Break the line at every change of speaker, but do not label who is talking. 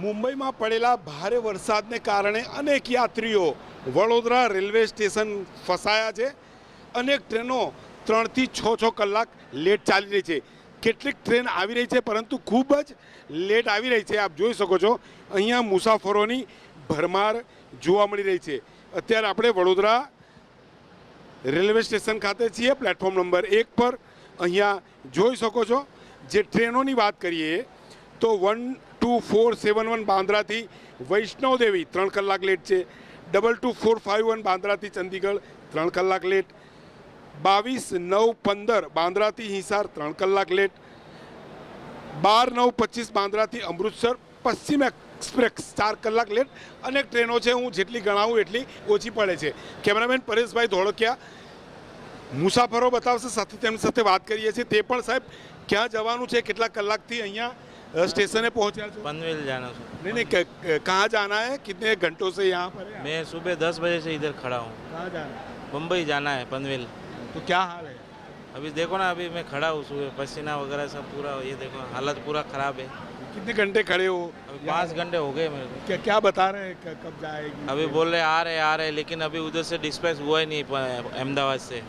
મુંબઈમાં પડેલા ભારે વરસાદને કારણે અનેક યાત્રીઓ વડોદરા રેલવે સ્ટેશન ફસાયા છે. અનેક ટ્રેનો 3 થી 6 કલાક લેટ ચાલી રહી છે. કેટલીક ટ્રેન આવી રહી છે પરંતુ ખૂબ જ લેટ આવી રહી છે. આપ જોઈ શકો છો અહીંયા મુસાફરોની ભરમાર જોવા મળી રહી છે. અત્યારે આપણે વડોદરા રેલવે સ્ટેશન ખાતે છીએ, પ્લેટફોર્મ નંબર 1 પર. અહીંયા જોઈ શકો છો જે ટ્રેનોની વાત કરીએ તો 12471 બાંદ્રાથી વૈષ્ણોદેવી 3 કલાક લેટ છે. 22451 બાંદ્રાથી ચંદીગઢ 3 કલાક લેટ. 22-9-15 બાંદ્રાથી હિસાર 3 કલાક લેટ. 12-9-25 બાંદ્રાથી અમૃતસર પશ્ચિમ એક્સપ્રેસ 4 કલાક લેટ. અનેક ટ્રેનો છે, હું જેટલી ગણાવું એટલી ઓછી પડે છે. કેમેરામેન પરેશભાઈ ધોળકિયા મુસાફરો બતાવશે, સાથે તેમની સાથે વાત કરીએ છીએ. તે પણ સાહેબ ક્યાં જવાનું છે, કેટલા કલાકથી અહીંયા स्टेशन पहुंचा?
पनवेल जाना है।
नहीं नहीं, कहाँ जाना है, कितने घंटों से यहाँ पर है?
मैं सुबह 10 बजे से इधर खड़ा हूँ।
कहाँ जाना है?
मुंबई जाना है, पनवेल।
तो क्या हाल है?
अभी देखो ना, अभी मैं खड़ा हूँ, सुबह पसीना वगैरह सब पूरा, ये देखो हालत पूरा ख़राब है।
कितने घंटे खड़े हो?
अभी 5 घंटे हो गए मेरे को।
क्या क्या बता रहे हैं कब जाएगी?
अभी बोल रहे आ रहे, लेकिन अभी उधर से डिस्पैच हुआ ही नहीं अहमदाबाद से।